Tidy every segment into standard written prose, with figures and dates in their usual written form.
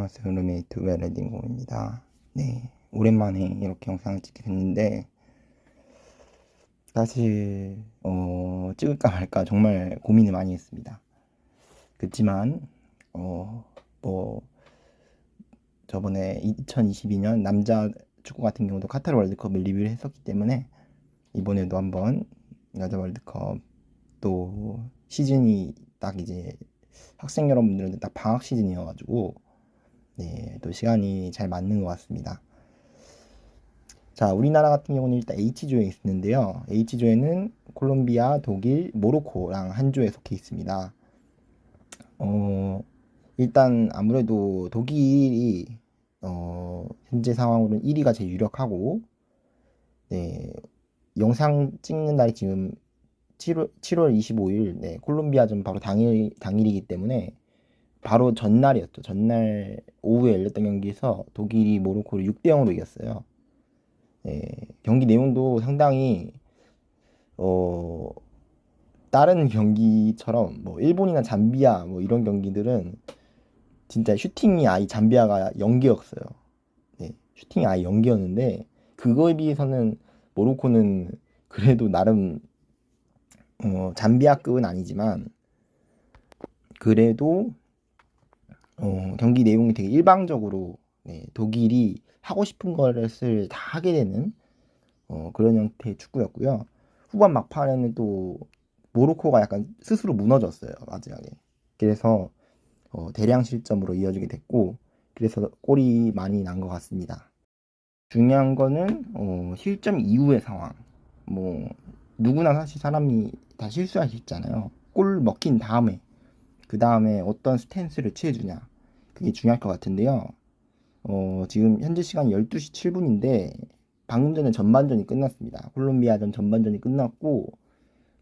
안녕하세요. 룸메이트 웨레딩공입니다. 네, 오랜만에 이렇게 영상을 찍게 됐는데 사실 찍을까 말까 정말 고민을 많이 했습니다. 그렇지만 뭐 저번에 2022년 남자 축구 같은 경우도 카타르 월드컵을 리뷰를 했었기 때문에 이번에도 한번 여자 월드컵 또 시즌이 딱 이제 학생 여러분들은 딱 방학 시즌이어가지고 네, 또 시간이 잘 맞는 것 같습니다. 자, 우리나라 같은 경우는 일단 H조에 있는데요. H조에는 콜롬비아, 독일, 모로코랑 한 조에 속해 있습니다. 일단 아무래도 독일이 현재 상황으로는 1위가 제일 유력하고, 네, 영상 찍는 날이 지금 7월 25일, 네, 콜롬비아전 바로 당일이기 때문에 바로 전날이었죠. 전날 오후에 열렸던 경기에서 독일이 모로코를 6대 0으로 이겼어요. 네, 경기 내용도 상당히 다른 경기처럼 뭐 일본이나 잠비아 뭐 이런 경기들은 진짜 슈팅이 아예 잠비아가 연계였어요. 네, 슈팅이 아예 연계였는데 그거에 비해서는 모로코는 그래도 나름 잠비아급은 아니지만 그래도 경기 내용이 되게 일방적으로 네, 독일이 하고 싶은 것을 다 하게 되는 그런 형태의 축구였고요. 후반 막판에는 또 모로코가 약간 스스로 무너졌어요, 마지막에. 그래서 대량 실점으로 이어지게 됐고, 그래서 골이 많이 난 것 같습니다. 중요한 거는 실점 이후의 상황. 뭐 누구나 사실 사람이 다 실수할 수 있잖아요. 골 먹힌 다음에 그 다음에 어떤 스탠스를 취해주냐, 그게 중요할 것 같은데요. 지금 현재 시간이 12시 7분인데 방금 전에 전반전이 끝났습니다. 콜롬비아전 전반전이 끝났고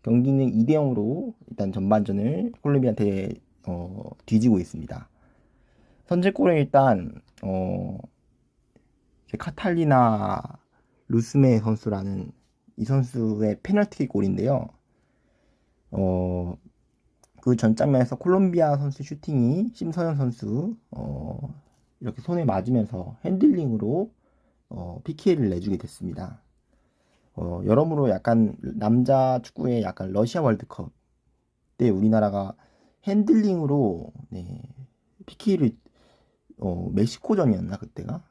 경기는 2대 0으로 일단 전반전을 콜롬비아한테 뒤지고 있습니다. 선제골은 일단 카탈리나 루스메 선수라는 이 선수의 페널티 골인데요. 그 전 장면에서 콜롬비아 선수 슈팅이 심서영 선수 이렇게 손에 맞으면서 핸들링으로 PK를 내주게 됐습니다. 여러모로 약간 남자 축구의 약간 러시아 월드컵 때 우리나라가 핸들링으로 네, PK를 멕시코전이었나 그때가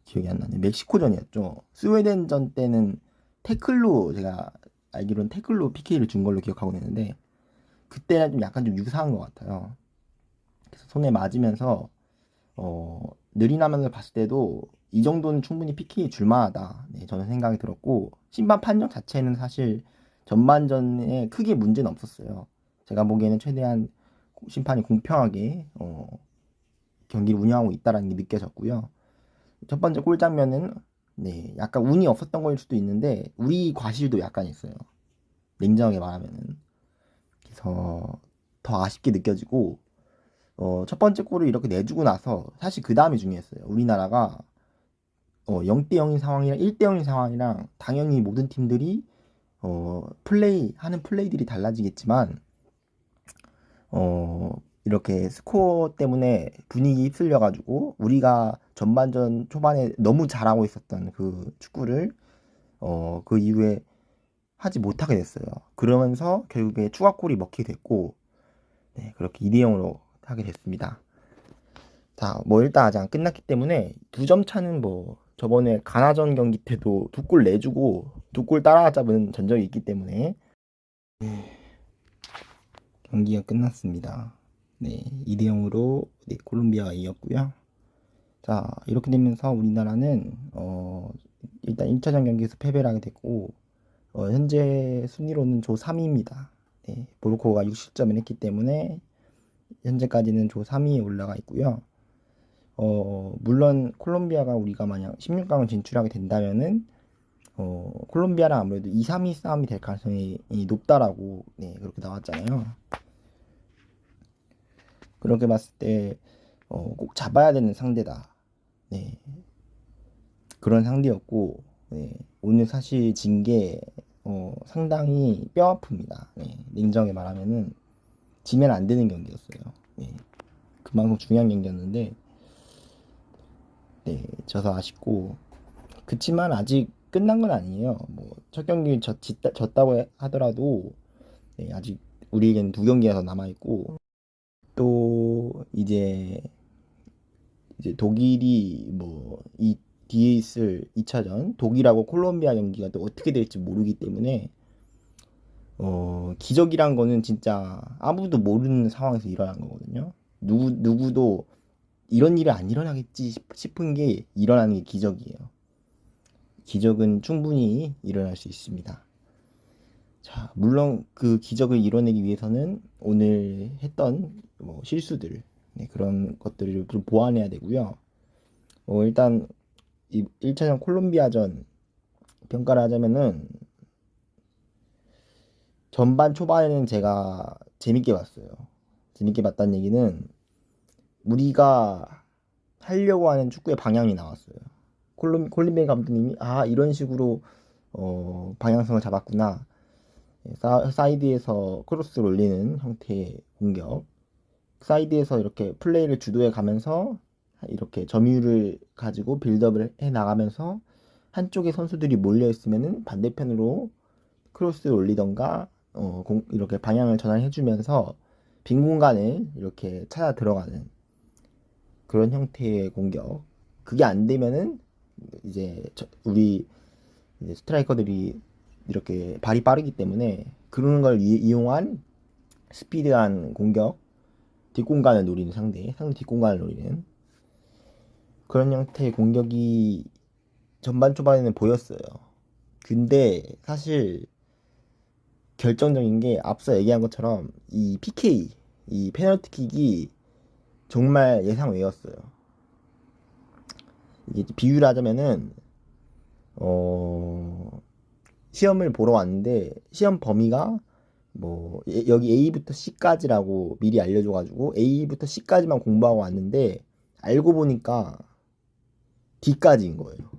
기억이 안 나네. 멕시코전이었죠. 스웨덴전 때는 태클로 제가 알기로는 태클로 PK를 준 걸로 기억하고 있는데 그때는 좀 약간 좀 유사한 것 같아요. 그래서 손에 맞으면서 느린 화면을 봤을 때도 이 정도는 충분히 PK 줄만하다. 네, 저는 생각이 들었고 심판 판정 자체는 사실 전반전에 크게 문제는 없었어요. 제가 보기에는 최대한 심판이 공평하게 경기를 운영하고 있다라는 게 느껴졌고요. 첫 번째 골 장면은 네, 약간 운이 없었던 거일 수도 있는데 우리 과실도 약간 있어요. 냉정하게 말하면은. 그래서 더 아쉽게 느껴지고 첫 번째 골을 이렇게 내주고 나서 사실 그 다음이 중요했어요. 우리나라가 0대 0인 상황이랑 1대 0인 상황이랑 당연히 모든 팀들이 하는 플레이들이 달라지겠지만 이렇게 스코어 때문에 분위기 휩쓸려 가지고 우리가 전반전 초반에 너무 잘하고 있었던 그 축구를 그 이후에 하지 못하게 됐어요. 그러면서 결국에 추가골이 먹히게 됐고 네, 그렇게 2대 0으로 하게 됐습니다. 자, 뭐 일단 아직 안 끝났기 때문에 2점 차는 뭐 저번에 가나전 경기 때도 2골 내주고 2골 따라잡은 전적이 있기 때문에 경기가 끝났습니다. 네, 2대 0으로 네, 콜롬비아가 이겼고요. 자, 이렇게 되면서 우리나라는 일단 1차전 경기에서 패배를 하게 됐고 현재 순위로는 조 3위입니다. 네, 모로코가 60점을 했기 때문에 현재까지는 조 3위에 올라가 있고요. 물론 콜롬비아가 우리가 만약 16강을 진출하게 된다면은 콜롬비아랑 아무래도 2, 3위 싸움이 될 가능성이 높다라고 네, 그렇게 나왔잖아요. 그렇게 봤을 때 꼭 잡아야 되는 상대다. 네, 그런 상대였고 네, 오늘 사실 진 게 상당히 뼈 아픕니다. 네, 냉정하게 말하면은 지면 안 되는 경기였어요. 네, 그만큼 중요한 경기였는데 네, 져서 아쉽고 그치만 아직 끝난 건 아니에요. 뭐 첫 경기 졌다고 하더라도 네, 아직 우리에겐 두 경기가 더 남아 있고 또 이제 독일이 뭐 이 뒤에 있을 2차전 독일하고 콜롬비아 경기가 또 어떻게 될지 모르기 때문에 기적이란 거는 진짜 아무도 모르는 상황에서 일어난 거거든요. 누구도 이런 일이 안 일어나겠지 싶은 게 일어나는 게 기적이에요. 기적은 충분히 일어날 수 있습니다. 자, 물론 그 기적을 이뤄내기 위해서는 오늘 했던 뭐 실수들, 네, 그런 것들을 좀 보완해야 되고요. 일단 이 1차전 콜롬비아전 평가를 하자면은 전반 초반에는 제가 재밌게 봤어요. 재밌게 봤다는 얘기는 우리가 하려고 하는 축구의 방향이 나왔어요. 콜림베 감독님이 이런 식으로 방향성을 잡았구나. 사이드에서 크로스를 올리는 형태의 공격. 사이드에서 이렇게 플레이를 주도해 가면서 이렇게 점유율을 가지고 빌드업을 해 나가면서 한쪽에 선수들이 몰려 있으면은 반대편으로 크로스를 올리던가 이렇게 방향을 전환해 주면서 빈 공간을 이렇게 찾아 들어가는 그런 형태의 공격. 그게 안 되면은 이제 우리 이제 스트라이커들이 이렇게 발이 빠르기 때문에 그런 걸 이용한 스피드한 공격, 뒷공간을 노리는 상대 뒷공간을 노리는 그런 형태의 공격이 전반 초반에는 보였어요. 근데 사실 결정적인 게 앞서 얘기한 것처럼 이 PK, 이 페널티킥이 정말 예상 외였어요. 이게 비유를 하자면은 시험을 보러 왔는데 시험 범위가 뭐 여기 A부터 C까지라고 미리 알려줘가지고 A부터 C까지만 공부하고 왔는데 알고 보니까 D까지인 거예요.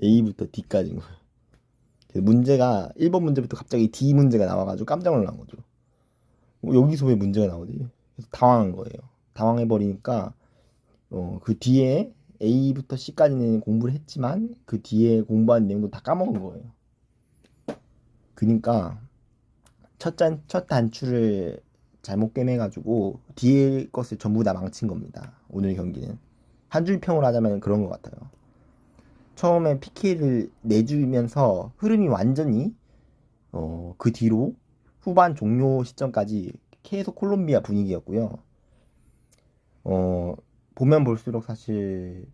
A부터 D까지인 거예요. 그래서 문제가 1번 문제부터 갑자기 D 문제가 나와가지고 깜짝 놀란 거죠. 여기서 왜 문제가 나오지? 그래서 당황한 거예요. 당황해버리니까 그 뒤에 A부터 C까지는 공부를 했지만 그 뒤에 공부한 내용도 다 까먹은 거예요. 그러니까 첫 단추를 잘못 꿰매가지고 뒤에 것을 전부 다 망친 겁니다. 오늘 경기는 한 줄 평을 하자면 그런 것 같아요. 처음에 PK를 내주면서 흐름이 완전히 그 뒤로 후반 종료 시점까지 계속 콜롬비아 분위기였고요. 보면 볼수록 사실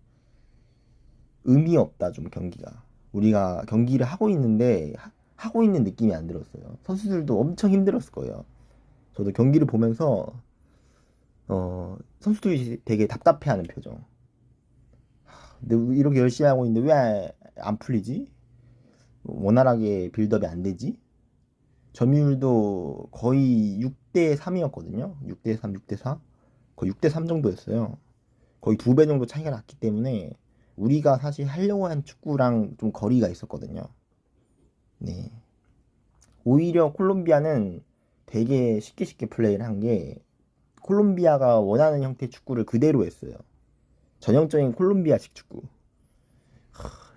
의미 없다 좀 경기가. 우리가 경기를 하고 있는데 하고 있는 느낌이 안 들었어요. 선수들도 엄청 힘들었을 거예요. 저도 경기를 보면서 선수들이 되게 답답해하는 표정. 근데 이렇게 열심히 하고 있는데 왜 안 풀리지? 원활하게 빌드업이 안 되지? 점유율도 거의 6대 3이었거든요. 6대 3, 6대 4. 거의 6대 3 정도였어요. 거의 2배 정도 차이가 났기 때문에 우리가 사실 하려고 한 축구랑 좀 거리가 있었거든요. 네. 오히려 콜롬비아는 되게 쉽게 플레이를 한 게 콜롬비아가 원하는 형태의 축구를 그대로 했어요. 전형적인 콜롬비아식 축구.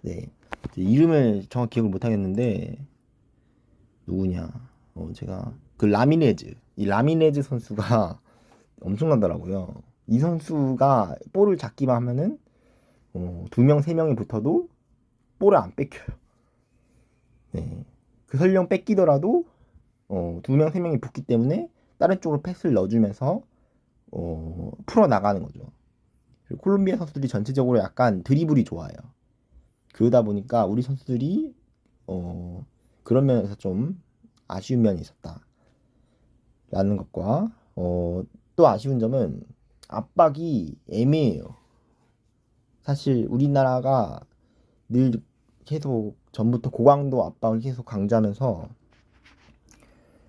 네. 이름을 정확히 기억을 못 하겠는데 누구냐? 제가 그 라미네즈. 이 라미네즈 선수가 엄청나더라고요. 이 선수가 볼을 잡기만 하면은 두 명, 세 명이 붙어도 볼을 안 뺏겨요. 네. 그 설령 뺏기더라도 두 명, 세 명이 붙기 때문에 다른 쪽으로 패스를 넣어주면서 풀어 나가는 거죠. 그리고 콜롬비아 선수들이 전체적으로 약간 드리블이 좋아요. 그러다 보니까 우리 선수들이 그런 면에서 좀 아쉬운 면이 있었다라는 것과 또 아쉬운 점은 압박이 애매해요. 사실 우리나라가 늘 계속 전부터 고강도 압박을 계속 강조하면서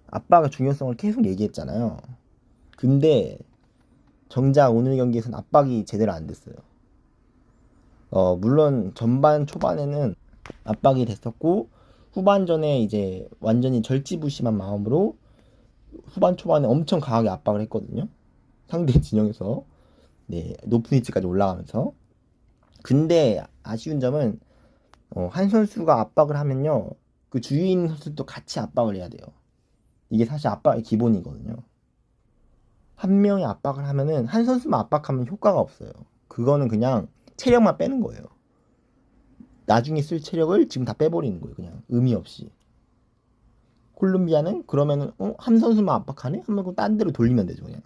압박의 중요성을 계속 얘기했잖아요. 근데 정작 오늘 경기에서는 압박이 제대로 안 됐어요. 물론 전반 초반에는 압박이 됐었고 후반전에 이제 완전히 절지부심한 마음으로 후반 초반에 엄청 강하게 압박을 했거든요. 상대 진영에서 네, 높은 위치까지 올라가면서 근데 아쉬운 점은 한 선수가 압박을 하면요, 그 주위에 있는 선수도 같이 압박을 해야 돼요. 이게 사실 압박의 기본이거든요. 한 명이 압박을 하면은 한 선수만 압박하면 효과가 없어요. 그거는 그냥 체력만 빼는 거예요. 나중에 쓸 체력을 지금 다 빼버리는 거예요. 그냥 의미 없이. 콜롬비아는 그러면은 한 선수만 압박하네? 하면 딴 데로 돌리면 되죠. 그냥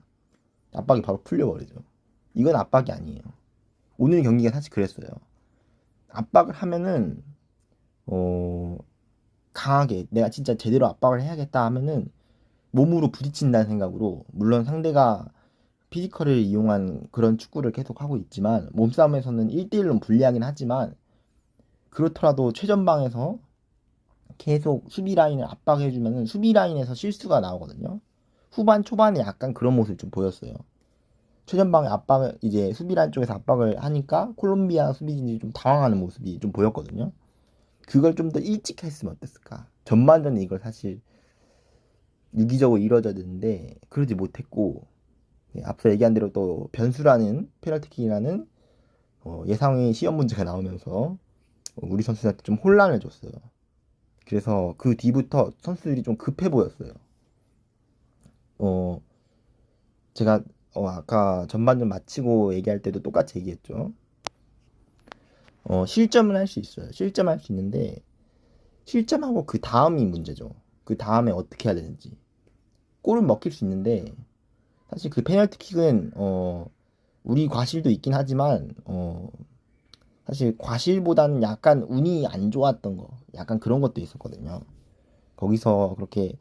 압박이 바로 풀려버리죠. 이건 압박이 아니에요. 오늘 경기가 사실 그랬어요. 압박을 하면은 어 강하게 내가 진짜 제대로 압박을 해야겠다 하면은 몸으로 부딪힌다는 생각으로, 물론 상대가 피지컬을 이용한 그런 축구를 계속 하고 있지만 몸싸움에서는 1대1로 불리하긴 하지만, 그렇더라도 최전방에서 계속 수비 라인을 압박해주면 수비 라인에서 실수가 나오거든요. 후반 초반에 약간 그런 모습이 좀 보였어요. 최전방에 압박을 이제 수비 라인 쪽에서 압박을 하니까 콜롬비아 수비진이 좀 당황하는 모습이 좀 보였거든요. 그걸 좀 더 일찍 했으면 어땠을까? 전반전에 이걸 사실 유기적으로 이루어져야 되는데 그러지 못했고, 앞서 얘기한 대로 또 변수라는 페널티킥이라는 예상외의 시험 문제가 나오면서 우리 선수들한테 좀 혼란을 줬어요. 그래서 그 뒤부터 선수들이 좀 급해 보였어요. 어, 제가 아까 전반전 마치고 얘기할 때도 똑같이 얘기했죠. 실점은 할 수 있어요. 실점할 수 있는데 실점하고 그 다음이 문제죠. 그 다음에 어떻게 해야 되는지. 골은 먹힐 수 있는데 사실 그 페널티킥은 우리 과실도 있긴 하지만 사실 과실보다는 약간 운이 안 좋았던 거, 약간 그런 것도 있었거든요. 거기서 그렇게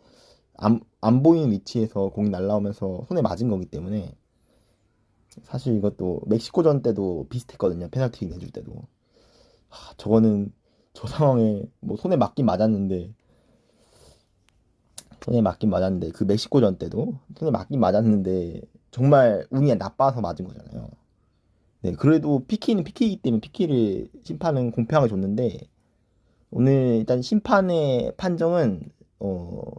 안 보이는 위치에서 공이 날라오면서 손에 맞은 거기 때문에, 사실 이것도 멕시코전 때도 비슷했거든요. 페널티 내줄 때도. 저거는 저 상황에 뭐 손에 맞긴 맞았는데 그 멕시코전 때도 손에 맞긴 맞았는데 정말 운이 나빠서 맞은 거잖아요. 네, 그래도 PK는 PK이기 때문에 PK를 심판은 공평하게 줬는데, 오늘 일단 심판의 판정은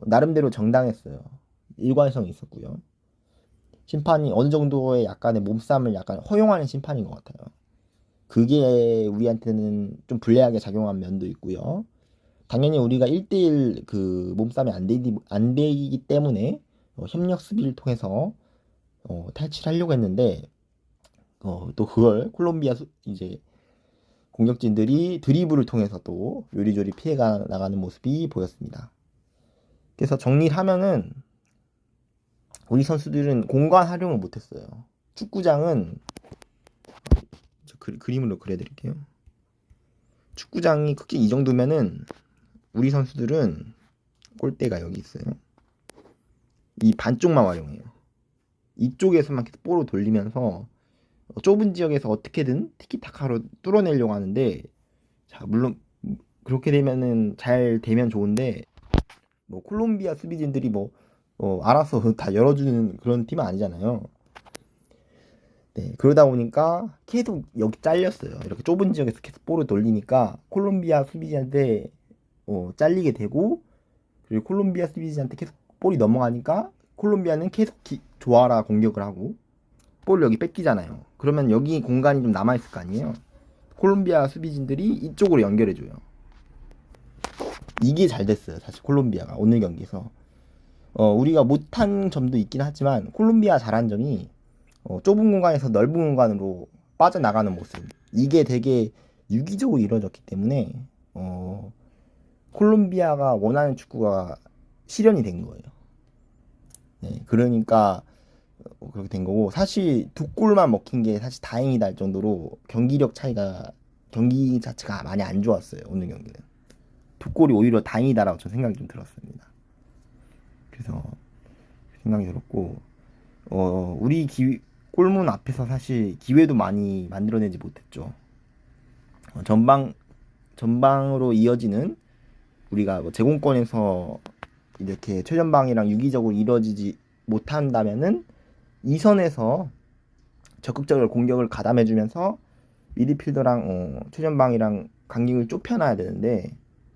나름대로 정당했어요. 일관성이 있었고요. 심판이 어느 정도의 약간의 몸싸움을 약간 허용하는 심판인 것 같아요. 그게 우리한테는 좀 불리하게 작용한 면도 있고요. 당연히 우리가 1대1 그 몸싸움이 안 되기 때문에 협력 수비를 통해서 탈출하려고 했는데, 또 그걸 콜롬비아 이제 공격진들이 드리블을 통해서 또 요리조리 피해가 나가는 모습이 보였습니다. 그래서 정리를 하면은 우리 선수들은 공간 활용을 못했어요. 축구장은 그림으로 그려드릴게요. 축구장이 크기 이 정도면은 우리 선수들은 골대가 여기 있어요. 이 반쪽만 활용해요. 이쪽에서만 계속 볼을 돌리면서 좁은 지역에서 어떻게든 티키타카로 뚫어내려고 하는데, 자, 물론 그렇게 되면은 잘 되면 좋은데 뭐 콜롬비아 수비진들이 알아서 다 열어주는 그런 팀은 아니잖아요. 네, 그러다 보니까 계속 여기 잘렸어요. 이렇게 좁은 지역에서 계속 볼을 돌리니까 콜롬비아 수비진한테 잘리게 되고, 그리고 콜롬비아 수비진한테 계속 볼이 넘어가니까 콜롬비아는 계속 조아라 공격을 하고 볼을 여기 뺏기잖아요. 그러면 여기 공간이 좀 남아있을 거 아니에요. 콜롬비아 수비진들이 이쪽으로 연결해줘요. 이게 잘 됐어요. 사실 콜롬비아가 오늘 경기에서 우리가 못한 점도 있긴 하지만 콜롬비아 잘한 점이 좁은 공간에서 넓은 공간으로 빠져나가는 모습, 이게 되게 유기적으로 이루어졌기 때문에 콜롬비아가 원하는 축구가 실현이 된 거예요. 네, 그러니까 그렇게 된 거고, 사실 두 골만 먹힌 게 사실 다행이다 할 정도로 경기 자체가 많이 안 좋았어요. 오늘 경기는 두 골이 오히려 다행이다라고 저는 생각이 좀 들었습니다. 그래서 생각이 들었고, 우리 골문 앞에서 사실 기회도 많이 만들어내지 못했죠. 전방으로 이어지는 우리가 제공권에서 이렇게 최전방이랑 유기적으로 이루어지지 못한다면은 이 선에서 적극적으로 공격을 가담해주면서 미드필더랑 최전방이랑 간격을 좁혀놔야 되는데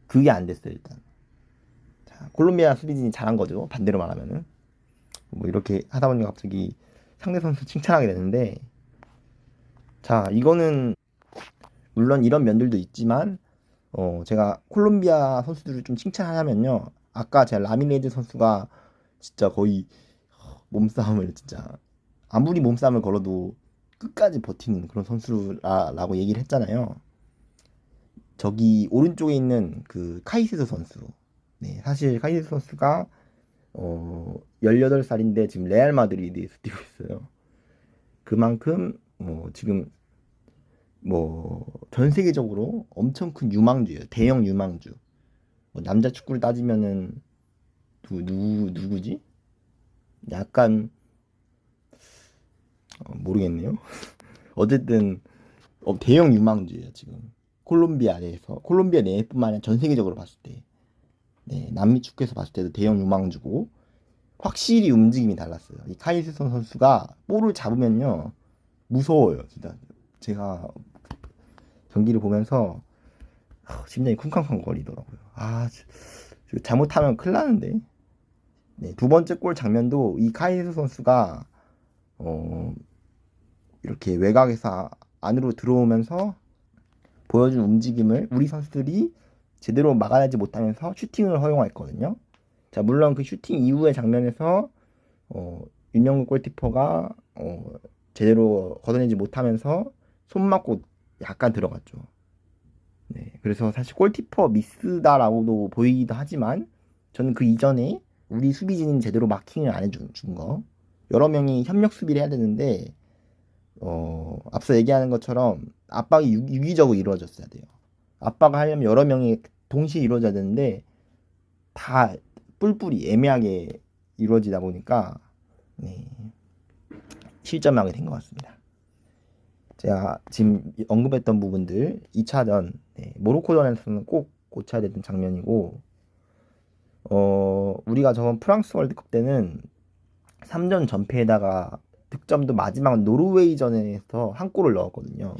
그게 안 됐어요. 일단 자, 콜롬비아 수비진이 잘한 거죠. 반대로 말하면은 뭐 이렇게 하다 보니까 갑자기 상대 선수 칭찬하게 되는데, 자, 이거는 물론 이런 면들도 있지만 제가 콜롬비아 선수들을 좀 칭찬하자면요. 아까 제가 라미레즈 선수가 진짜 거의 몸싸움을 진짜 아무리 몸싸움을 걸어도 끝까지 버티는 그런 선수라고 얘기를 했잖아요. 저기 오른쪽에 있는 그 카이세도 선수. 네, 사실 카이세도 선수가 18살인데 지금 레알 마드리드에서 뛰고 있어요. 그만큼 지금 전 세계적으로 엄청 큰 유망주예요. 대형 유망주. 남자 축구를 따지면은 누구지? 약간 모르겠네요. 어쨌든 대형 유망주예요. 지금 콜롬비아 내뿐만 아니라 전 세계적으로 봤을 때, 네, 남미 축구에서 봤을 때도 대형 유망주고 확실히 움직임이 달랐어요. 이 카이세선 선수가 볼을 잡으면요 무서워요. 진짜 제가 경기를 보면서 심장이 쿵쾅쿵 거리더라고요. 잘못하면 큰일 나는데. 네, 두 번째 골 장면도 이 카이세 선수가 이렇게 외곽에서 안으로 들어오면서 보여준 움직임을 우리 선수들이 제대로 막아내지 못하면서 슈팅을 허용했거든요. 자, 물론 그 슈팅 이후의 장면에서 윤영국 골키퍼가 제대로 걷어내지 못하면서 손 맞고 약간 들어갔죠. 네, 그래서 사실 골키퍼 미스다라고도 보이기도 하지만 저는 그 이전에 우리 수비진이 제대로 마킹을 안 해준 거, 여러 명이 협력 수비를 해야 되는데 앞서 얘기하는 것처럼 압박이 유기적으로 이루어졌어야 돼요. 압박을 하려면 여러 명이 동시에 이루어져야 되는데 다 뿔뿔이 애매하게 이루어지다 보니까 네, 실점하게 된 것 같습니다. 제가 지금 언급했던 부분들 2차전 모로코전에서는 꼭 고쳐야 되는 장면이고 우리가 저번 프랑스 월드컵 때는 3전 전패에다가 득점도 마지막 노르웨이전에서 한 골을 넣었거든요.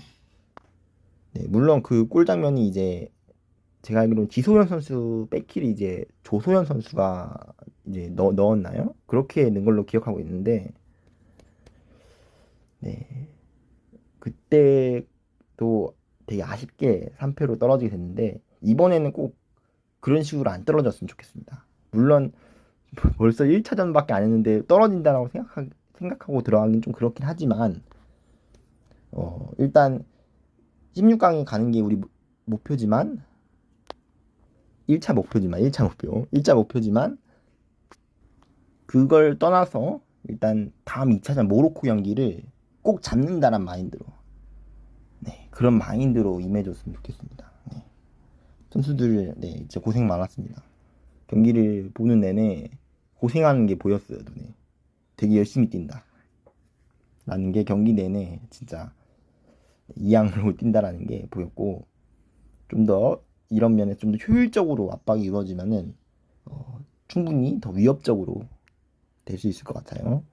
네, 물론 그 골 장면이 이제 제가 알기로는 지소연 선수 백킬이 이제 조소연 선수가 이제 넣었나요? 그렇게 넣은 걸로 기억하고 있는데, 네, 그때도 되게 아쉽게 3패로 떨어지게 됐는데 이번에는 꼭 그런 식으로 안 떨어졌으면 좋겠습니다. 물론 벌써 1차전밖에 안 했는데 떨어진다라고 생각하고 들어가긴 좀 그렇긴 하지만 일단 16강에 가는 게 우리 목표지만 1차 목표지만 그걸 떠나서 일단 다음 2차전 모로코 경기를 꼭 잡는다는 마인드로, 네, 그런 마인드로 임해줬으면 좋겠습니다. 네. 선수들 진짜 고생 많았습니다. 경기를 보는 내내 고생하는 게 보였어요. 눈에 되게 열심히 뛴다 라는 게 경기 내내 진짜 이양으로 뛴다라는 게 보였고, 좀 더 이런 면에 좀 더 효율적으로 압박이 이루어지면은 충분히 더 위협적으로 될 수 있을 것 같아요.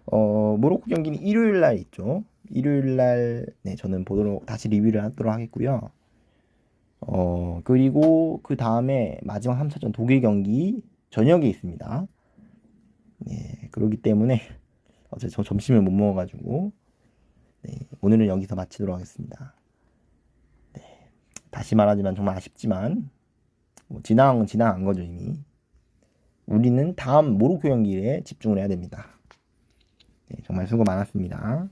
모로코 경기는 일요일 날 있죠. 일요일 날 저는 다시 리뷰를 하도록 하겠고요. 그리고 그 다음에 마지막 3차전 독일 경기 저녁에 있습니다. 네, 그렇기 때문에 어제 저 점심을 못 먹어가지고 오늘은 여기서 마치도록 하겠습니다. 네, 다시 말하지만 정말 아쉽지만 지나간 거죠 이미. 우리는 다음 모로코 경기에 집중을 해야 됩니다. 네, 정말 수고 많았습니다.